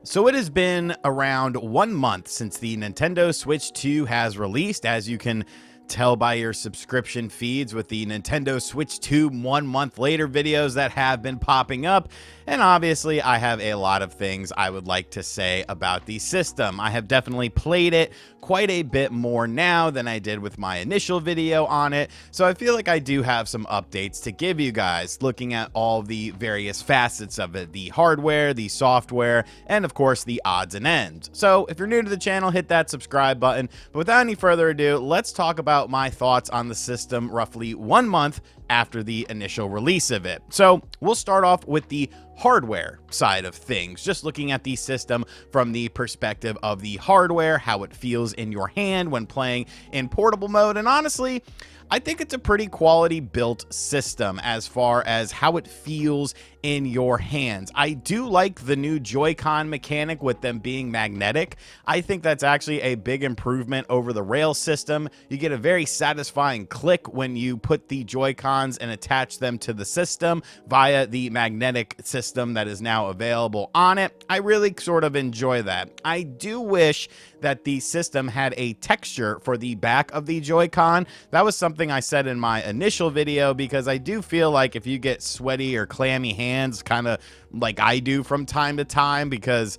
So it has been around 1 month since the Nintendo Switch 2 has released. As you can tell by your subscription feeds with the Nintendo Switch 2 1 month later videos that have been popping up. And obviously, I have a lot of things I would like to say about the system. I have definitely played it quite a bit more now than I did with my initial video on it. So I feel like I do have some updates to give you guys, looking at all the various facets of it, the hardware, the software, and of course the odds and ends. So if you're new to the channel, hit that subscribe button. But without any further ado, let's talk about my thoughts on the system roughly 1 month after the initial release of it. So we'll start off with the hardware side of things, just looking at the system from the perspective of the hardware, how it feels in your hand when playing in portable mode. And honestly, I think it's a pretty quality built system as far as how it feels in your hands. I do like the new Joy-Con mechanic with them being magnetic. I think that's actually a big improvement over the rail system. You get a very satisfying click when you put the Joy-Cons and attach them to the system via the magnetic system that is now available on it. I really sort of enjoy that. I do wish that the system had a texture for the back of the Joy-Con. That was something I said in my initial video, because I do feel like if you get sweaty or clammy hands, kind of like I do from time to time, because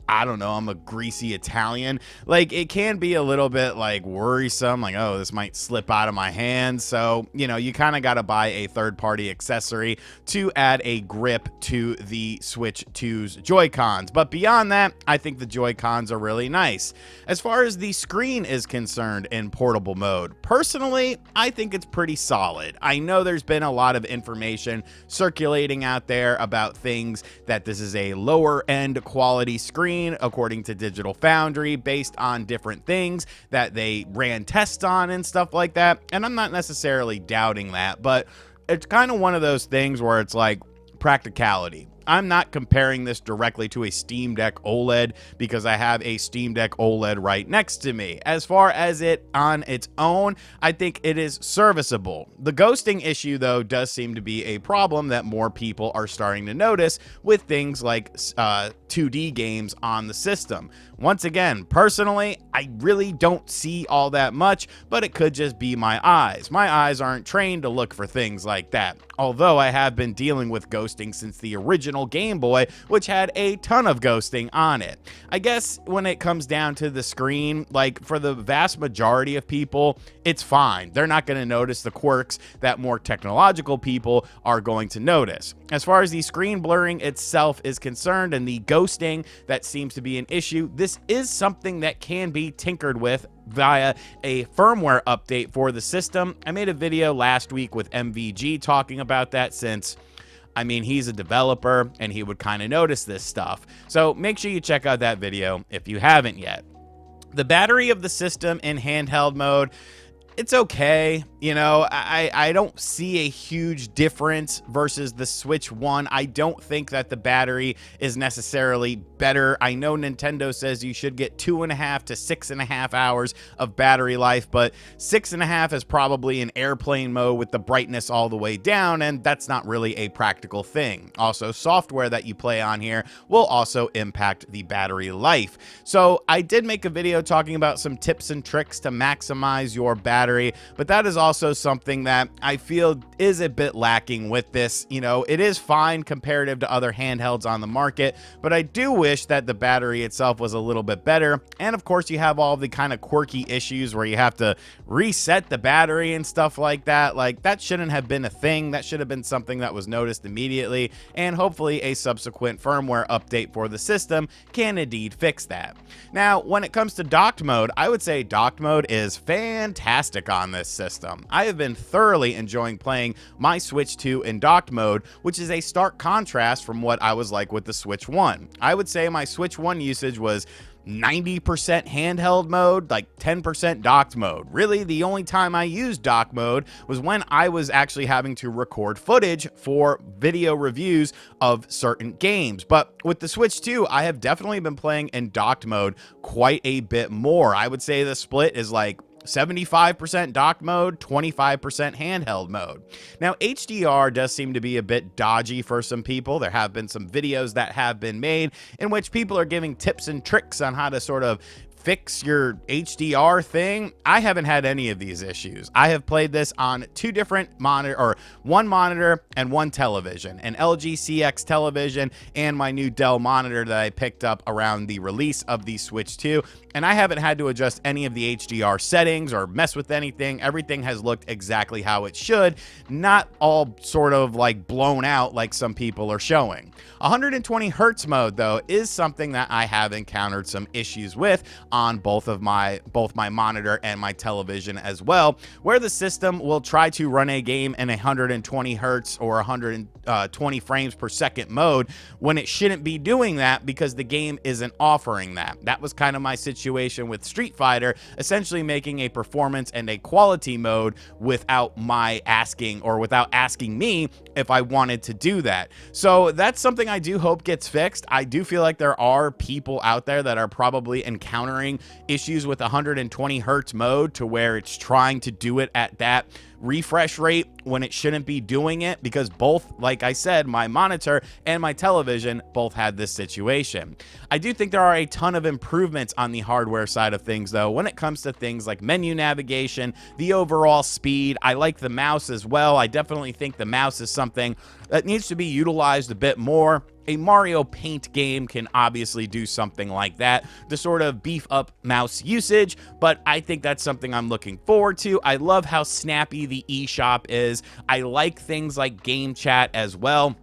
I don't know, I'm a greasy Italian, like it can be a little bit like worrisome, like, oh, this might slip out of my hand. So, you know, you kind of got to buy a third-party accessory to add a grip to the Switch 2's Joy-Cons. But beyond that, I think the Joy-Cons are really nice. As far as the screen is concerned in portable mode, personally, I think it's pretty solid. I know there's been a lot of information circulating out there about things that this is a lower end quality screen according to Digital Foundry, based on different things that they ran tests on and stuff like that. And I'm not necessarily doubting that, but it's kind of one of those things where it's like practicality. I'm not comparing this directly to a Steam Deck OLED because I have a Steam Deck OLED right next to me. As far as it on its own, I think it is serviceable. The ghosting issue, though, does seem to be a problem that more people are starting to notice with things like 2D games on the system. Once again, personally, I really don't see all that much, but it could just be my eyes. My eyes aren't trained to look for things like that. Although I have been dealing with ghosting since the original Game Boy, which had a ton of ghosting on it. I guess when it comes down to the screen, like for the vast majority of people, it's fine. They're not going to notice the quirks that more technological people are going to notice. As far as the screen blurring itself is concerned and the ghosting that seems to be an issue, this is something that can be tinkered with via a firmware update for the system. I made a video last week with MVG talking about that, since I mean, he's a developer and he would kind of notice this stuff. So make sure you check out that video if you haven't yet. The battery of the system in handheld mode, it's okay. You know, I don't see a huge difference versus the Switch 1. I don't think that the battery is necessarily better. I know Nintendo says you should get 2.5 to 6.5 hours of battery life, but 6.5 is probably in airplane mode with the brightness all the way down, and that's not really a practical thing. Also, software that you play on here will also impact the battery life. So I did make a video talking about some tips and tricks to maximize your battery, but that is also something that I feel is a bit lacking with this. You know, it is fine comparative to other handhelds on the market, but I do wish that the battery itself was a little bit better. And of course, you have all the kind of quirky issues where you have to reset the battery and stuff like that. Like, that shouldn't have been a thing. That should have been something that was noticed immediately, and hopefully a subsequent firmware update for the system can indeed fix that. Now, when it comes to docked mode, I would say docked mode is fantastic on this system. I have been thoroughly enjoying playing my Switch 2 in docked mode, which is a stark contrast from what I was like with the Switch 1. I would say my Switch 1 usage was 90% handheld mode, like 10% docked mode. Really, the only time I used dock mode was when I was actually having to record footage for video reviews of certain games. But with the Switch 2, I have definitely been playing in docked mode quite a bit more. I would say the split is like 75% dock mode, 25% handheld mode. Now, HDR does seem to be a bit dodgy for some people. There have been some videos that have been made in which people are giving tips and tricks on how to sort of fix your HDR thing. I haven't had any of these issues. I have played this on two different one monitor and one television, an LG CX television and my new Dell monitor that I picked up around the release of the Switch 2. And I haven't had to adjust any of the HDR settings or mess with anything. Everything has looked exactly how it should, not all sort of like blown out like some people are showing. 120 hertz mode, though, is something that I have encountered some issues with on both my monitor and my television as well, where the system will try to run a game in 120 hertz or 120 frames per second mode when it shouldn't be doing that because the game isn't offering that. That was kind of my situation with Street Fighter, essentially making a performance and a quality mode without asking me if I wanted to do that. So that's something I do hope gets fixed. I do feel like there are people out there that are probably encountering issues with 120 hertz mode to where it's trying to do it at that refresh rate when it shouldn't be doing it, because both, like I said, my monitor and my television both had this situation. I do think there are a ton of improvements on the hardware side of things, though, when it comes to things like menu navigation, the overall speed. I like the mouse as well. I definitely think the mouse is something that needs to be utilized a bit more. A Mario Paint game can obviously do something like that to sort of beef up mouse usage, but I think that's something I'm looking forward to. I love how snappy the eShop is. I like things like game chat as well.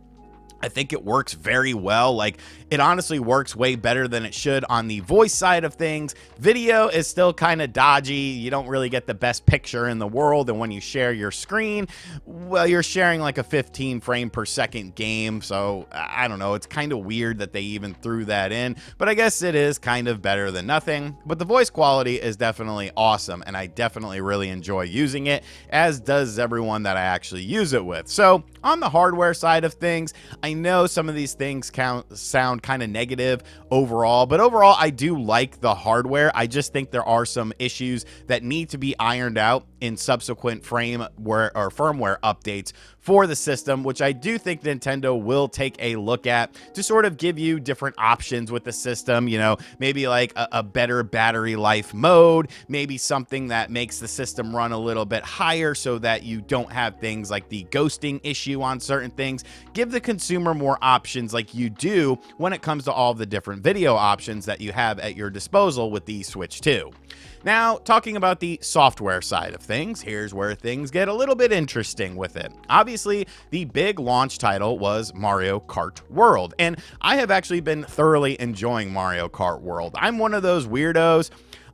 I think it works very well. Like, it honestly works way better than it should on the voice side of things. Video is still kind of dodgy. You don't really get the best picture in the world. And when you share your screen, well, you're sharing like a 15 frame per second game. So I don't know. It's kind of weird that they even threw that in, but I guess it is kind of better than nothing. But the voice quality is definitely awesome, and I definitely really enjoy using it, as does everyone that I actually use it with. So on the hardware side of things, I know some of these things sound kind of negative overall, but overall I do like the hardware. I just think there are some issues that need to be ironed out in subsequent firmware updates for the system, which I do think Nintendo will take a look at to sort of give you different options with the system. You know, maybe like a better battery life mode, maybe something that makes the system run a little bit higher so that you don't have things like the ghosting issue on certain things. Give the consumer more options like you do when it comes to all of the different video options that you have at your disposal with the Switch 2. Now, talking about the software side of things, here's where things get a little bit interesting with it. Obviously, the big launch title was Mario Kart World, and I have actually been thoroughly enjoying Mario Kart World. I'm one of those weirdos.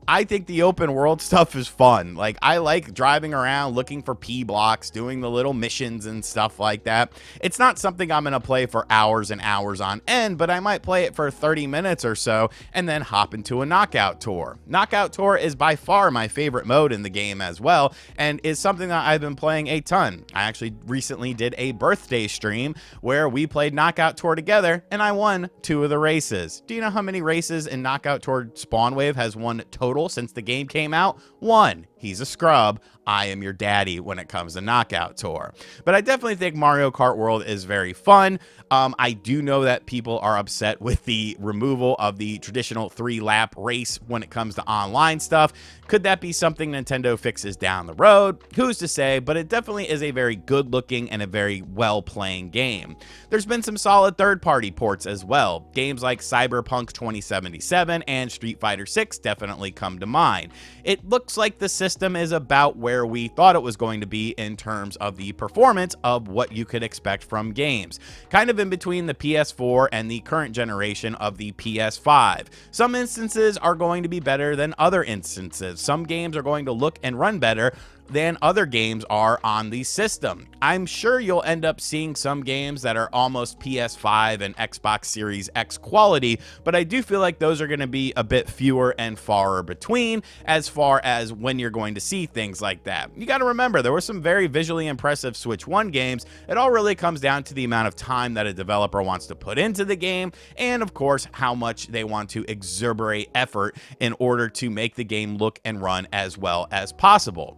I think the open world stuff is fun. Like, I like driving around looking for P blocks, doing the little missions and stuff like that. It's not something I'm going to play for hours and hours on end, but I might play it for 30 minutes or so and then hop into a Knockout Tour. Knockout Tour is by far my favorite mode in the game as well, and is something that I've been playing a ton. I actually recently did a birthday stream where we played Knockout Tour together, and I won 2 of the races. Do you know how many races in Knockout Tour Spawn Wave has won total since the game came out? 1. He's a scrub. I am your daddy when it comes to Knockout Tour. But I definitely think Mario Kart World is very fun. I do know that people are upset with the removal of the traditional 3-lap race when it comes to online stuff. Could that be something Nintendo fixes down the road? Who's to say, but it definitely is a very good looking and a very well playing game. There's been some solid third-party ports as well. Games like Cyberpunk 2077 and Street Fighter 6 definitely come to mind. It looks like the system is about where we thought it was going to be in terms of the performance of what you could expect from games. Kind of in between the PS4 and the current generation of the PS5. Some instances are going to be better than other instances. Some games are going to look and run better than other games are on the system. I'm sure you'll end up seeing some games that are almost PS5 and Xbox Series X quality, but I do feel like those are going to be a bit fewer and far between as far as when you're going to see things like that. You got to remember, there were some very visually impressive Switch 1 games. It all really comes down to the amount of time that a developer wants to put into the game, and of course, how much they want to exuberate effort in order to make the game look and run as well as possible.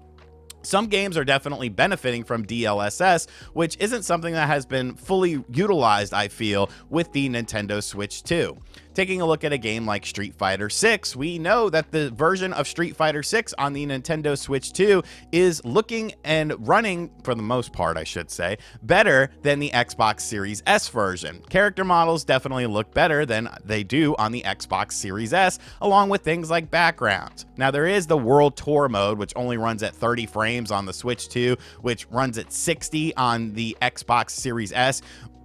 Some games are definitely benefiting from DLSS, which isn't something that has been fully utilized, I feel, with the Nintendo Switch 2. Taking a look at a game like Street Fighter 6, we know that the version of Street Fighter 6 on the Nintendo Switch 2 is looking and running, for the most part, I should say, better than the Xbox Series S version. Character models definitely look better than they do on the Xbox Series S, along with things like backgrounds. Now, there is the World Tour mode, which only runs at 30 frames on the Switch 2, which runs at 60 on the Xbox Series S.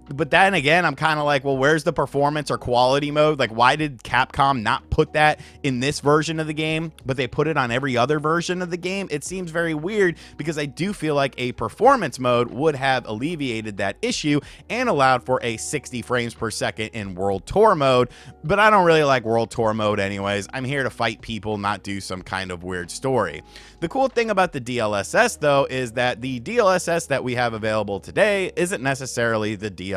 But then again, I'm kind of like, well, where's the performance or quality mode? Like, why did Capcom not put that in this version of the game, but they put it on every other version of the game? It seems very weird, because I do feel like a performance mode would have alleviated that issue and allowed for a 60 frames per second in World Tour mode. But I don't really like World Tour mode anyways. I'm here to fight people, not do some kind of weird story. The cool thing about the DLSS, though, is that the DLSS that we have available today isn't necessarily the DLSS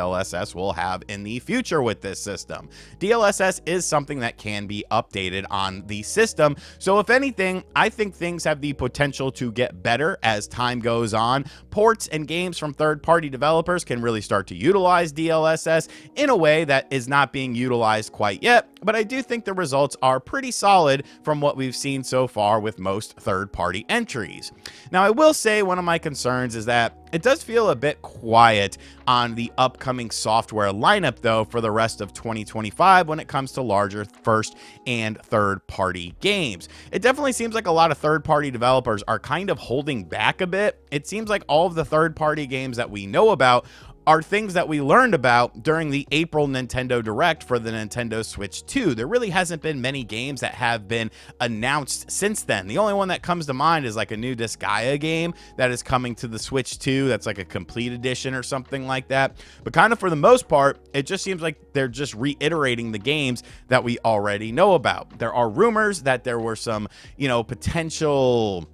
we'll have in the future with this system. DLSS is something that can be updated on the system, so if anything, I think things have the potential to get better as time goes on. Ports and games from third-party developers can really start to utilize DLSS in a way that is not being utilized quite yet, but I do think the results are pretty solid from what we've seen so far with most third-party entries. Now, I will say one of my concerns is that it does feel a bit quiet on the upcoming software lineup, though, for the rest of 2025 when it comes to larger first and third-party games. It definitely seems like a lot of third-party developers are kind of holding back a bit. It seems like all of the third-party games that we know about are things that we learned about during the April Nintendo Direct for the Nintendo Switch 2. There really hasn't been many games that have been announced since then. The only one that comes to mind is like a new Disgaea game that is coming to the Switch 2. That's like a complete edition or something like that. But kind of for the most part, it just seems like they're just reiterating the games that we already know about. There are rumors that there were some, potential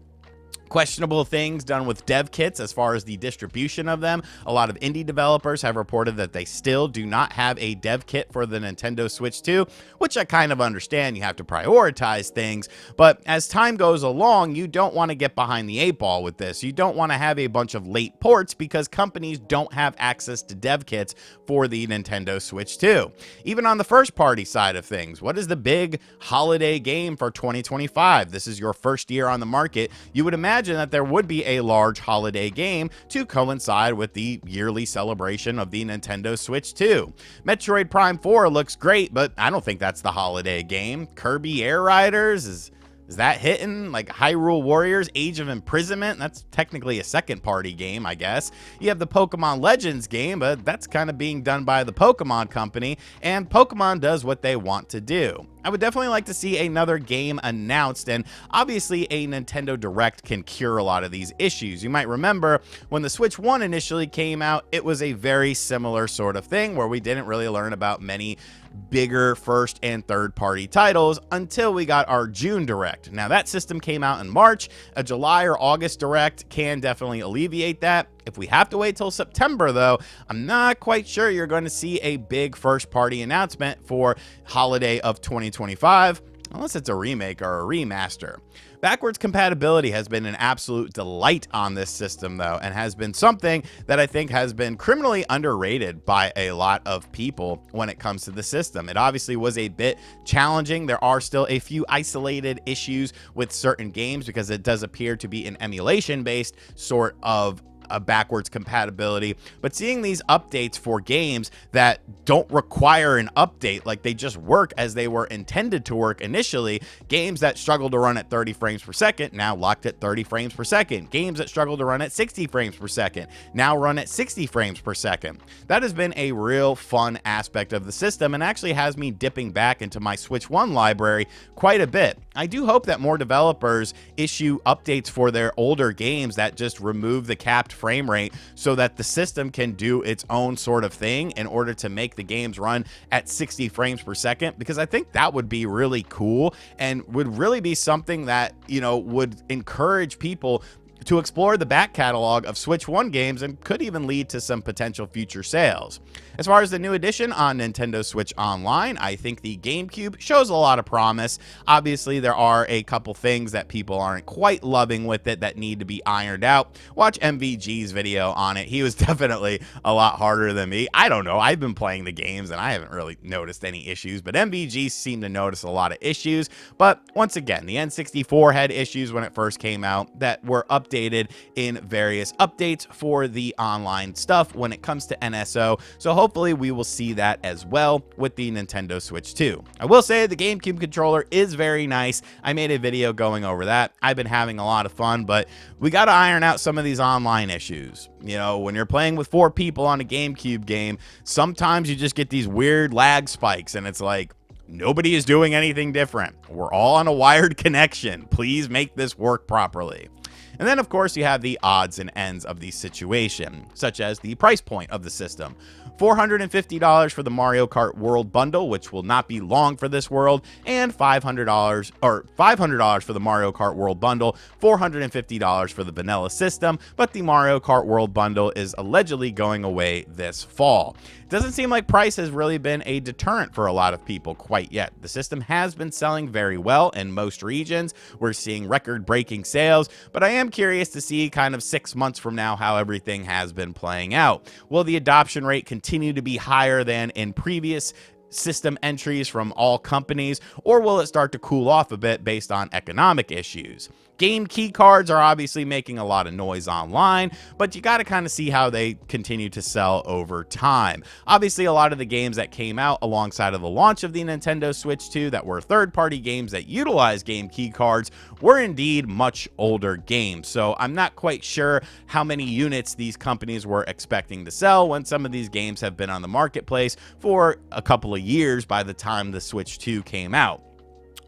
questionable things done with dev kits as far as the distribution of them. A lot of indie developers have reported that they still do not have a dev kit for the Nintendo Switch 2, which I kind of understand. You have to prioritize things, but as time goes along, you don't want to get behind the 8 ball with this. You don't want to have a bunch of late ports because companies don't have access to dev kits for the Nintendo Switch 2. Even on the first party side of things, what is the big holiday game for 2025? This is your first year on the market. You would imagine that there would be a large holiday game to coincide with the yearly celebration of the Nintendo Switch 2. Metroid Prime 4 looks great, but I don't think that's the holiday game. Kirby Air Riders is that hitting? Like Hyrule Warriors Age of Imprisonment? That's technically a second party game, I guess. You have the Pokemon Legends game, but that's kind of being done by the Pokemon Company, and Pokemon does what they want to do. I would definitely like to see another game announced, and obviously a Nintendo Direct can cure a lot of these issues. You might remember when the Switch 1 initially came out, it was a very similar sort of thing where we didn't really learn about many bigger first and third party titles until we got our June Direct. Now that system came out in March. A July or August Direct can definitely alleviate that. If we have to wait till September, though, I'm not quite sure you're going to see a big first party announcement for holiday of 2025, unless it's a remake or a remaster. Backwards compatibility has been an absolute delight on this system, though, and has been something that I think has been criminally underrated by a lot of people when it comes to the system. It obviously was a bit challenging. There are still a few isolated issues with certain games because it does appear to be an emulation-based sort of backwards compatibility, but seeing these updates for games that don't require an update, like they just work as they were intended to work initially. Games that struggle to run at 30 frames per second now locked at 30 frames per second. Games that struggle to run at 60 frames per second now run at 60 frames per second. That has been a real fun aspect of the system and actually has me dipping back into my Switch 1 library quite a bit. I do hope that more developers issue updates for their older games that just remove the capped frame rate so that the system can do its own sort of thing in order to make the games run at 60 frames per second, because I think that would be really cool and would really be something that, you know, would encourage people to explore the back catalog of Switch 1 games and could even lead to some potential future sales. As far as the new edition on Nintendo Switch Online, I think the GameCube shows a lot of promise. Obviously, there are a couple things that people aren't quite loving with it that need to be ironed out. Watch MVG's video on it. He was definitely a lot harder than me. I don't know. I've been playing the games and I haven't really noticed any issues, but MVG seemed to notice a lot of issues. But once again, the N64 had issues when it first came out that were updated in various updates for the online stuff when it comes to NSO. So hopefully we will see that as well with the Nintendo Switch 2. I will say the GameCube controller is very nice. I made a video going over that. I've been having a lot of fun, but we got to iron out some of these online issues. You know, when you're playing with 4 people on a GameCube game, sometimes you just get these weird lag spikes and it's like, nobody is doing anything different. We're all on a wired connection. Please make this work properly. And then, of course, you have the odds and ends of the situation, such as the price point of the system. $450 for the Mario Kart World Bundle, which will not be long for this world, and $500 for the Mario Kart World Bundle, $450 for the vanilla system, but the Mario Kart World Bundle is allegedly going away this fall. It doesn't seem like price has really been a deterrent for a lot of people quite yet. The system has been selling very well in most regions. We're seeing record-breaking sales, but I am curious to see kind of 6 months from now how everything has been playing out. Will the adoption rate continue to be higher than in previous system entries from all companies, or will it start to cool off a bit based on economic issues? Game key cards are obviously making a lot of noise online, but you got to kind of see how they continue to sell over time. Obviously, a lot of the games that came out alongside of the launch of the Nintendo Switch 2 that were third-party games that utilize game key cards were indeed much older games. So I'm not quite sure how many units these companies were expecting to sell when some of these games have been on the marketplace for a couple of years by the time the Switch 2 came out.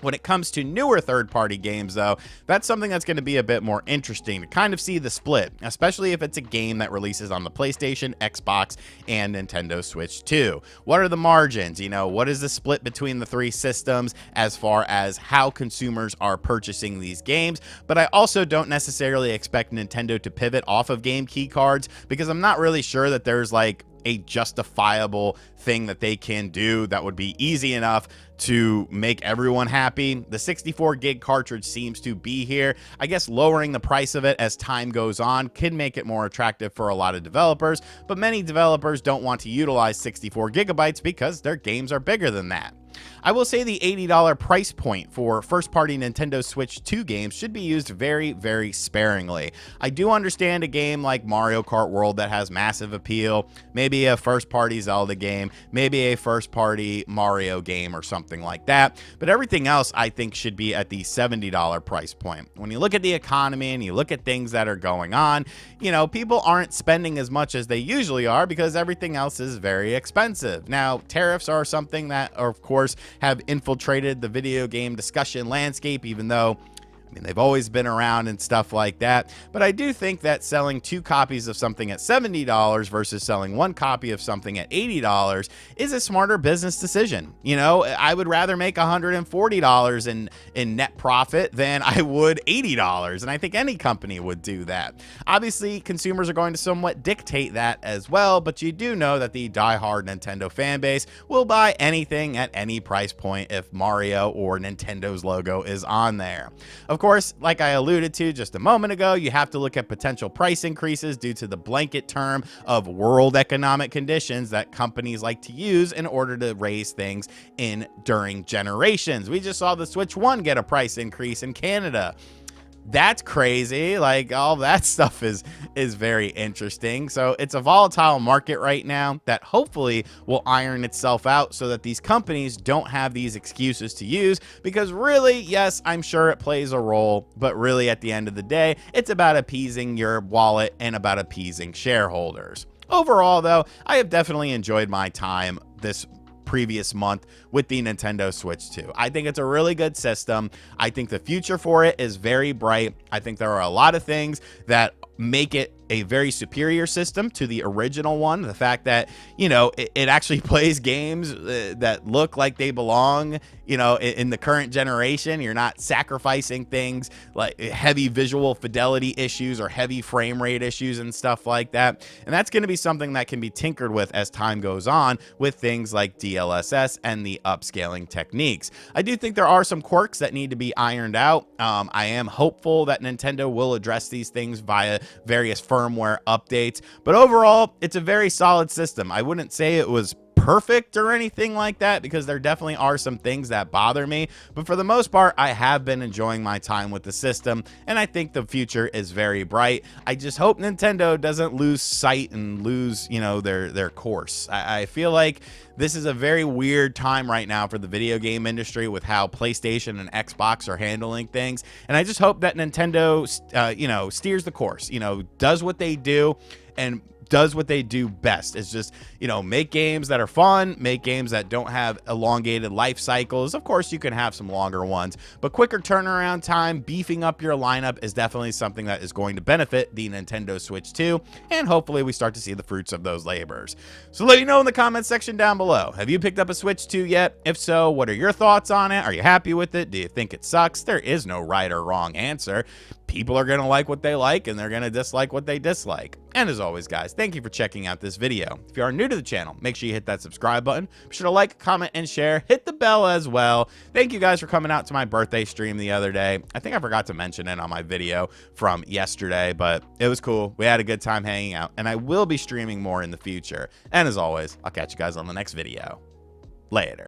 When it comes to newer third-party games, though, that's something that's going to be a bit more interesting to kind of see the split, especially if it's a game that releases on the PlayStation, Xbox, and Nintendo Switch 2. What are the margins? You know, what is the split between the 3 systems as far as how consumers are purchasing these games? But I also don't necessarily expect Nintendo to pivot off of game key cards because I'm not really sure that there's like a justifiable thing that they can do that would be easy enough to make everyone happy. The 64 gig cartridge seems to be here. I guess lowering the price of it as time goes on can make it more attractive for a lot of developers, but many developers don't want to utilize 64 gigabytes because their games are bigger than that. I will say the $80 price point for first-party Nintendo Switch 2 games should be used very, very sparingly. I do understand a game like Mario Kart World that has massive appeal, maybe a first-party Zelda game, maybe a first-party Mario game or something like that, but everything else I think should be at the $70 price point. When you look at the economy and you look at things that are going on, you know, people aren't spending as much as they usually are because everything else is very expensive. Now, tariffs are something that, of course, have infiltrated the video game discussion landscape, even though I mean, they've always been around and stuff like that. But I do think that selling 2 copies of something at $70 versus selling 1 copy of something at $80 is a smarter business decision. You know, I would rather make $140 in net profit than I would $80. And I think any company would do that. Obviously, consumers are going to somewhat dictate that as well. But you do know that the diehard Nintendo fan base will buy anything at any price point if Mario or Nintendo's logo is on there. Of course, like I alluded to just a moment ago, you have to look at potential price increases due to the blanket term of world economic conditions that companies like to use in order to raise things during generations. We just saw the Switch 1 get a price increase in Canada. That's crazy. Like, all that stuff is very interesting. So it's a volatile market right now that hopefully will iron itself out so that these companies don't have these excuses to use, because really, yes, I'm sure it plays a role, but really at the end of the day, it's about appeasing your wallet and about appeasing shareholders. Overall, though, I have definitely enjoyed my time this previous month with the Nintendo Switch 2. I think it's a really good system. I think the future for it is very bright. I think there are a lot of things that make it a very superior system to the original one. The fact that, you know, it actually plays games that look like they belong, you know, in the current generation. You're not sacrificing things like heavy visual fidelity issues or heavy frame rate issues and stuff like that. And that's going to be something that can be tinkered with as time goes on with things like DLSS and the upscaling techniques. I do think there are some quirks that need to be ironed out. I am hopeful that Nintendo will address these things via various firmware updates, but overall, it's a very solid system. I wouldn't say it was perfect or anything like that, because there definitely are some things that bother me, but for the most part, I have been enjoying my time with the system, and I think the future is very bright. I just hope Nintendo doesn't lose sight and lose, you know, their course. I feel like this is a very weird time right now for the video game industry with how PlayStation and Xbox are handling things, and I just hope that Nintendo, you know, steers the course, you know, does what they do and does what they do best. Is just, you know, make games that are fun, make games that don't have elongated life cycles. Of course, you can have some longer ones, but quicker turnaround time, beefing up your lineup is definitely something that is going to benefit the Nintendo Switch 2, and hopefully we start to see the fruits of those labors. So let me know in the comments section down below. Have you picked up a Switch 2 yet? If so, what are your thoughts on it? Are you happy with it? Do you think it sucks? There is no right or wrong answer. People are going to like what they like, and they're going to dislike what they dislike. And as always, guys, thank you for checking out this video. If you are new to the channel, make sure you hit that subscribe button. Be sure to like, comment, and share. Hit the bell as well. Thank you guys for coming out to my birthday stream the other day. I think I forgot to mention it on my video from yesterday, but it was cool. We had a good time hanging out, and I will be streaming more in the future. And as always, I'll catch you guys on the next video. Later.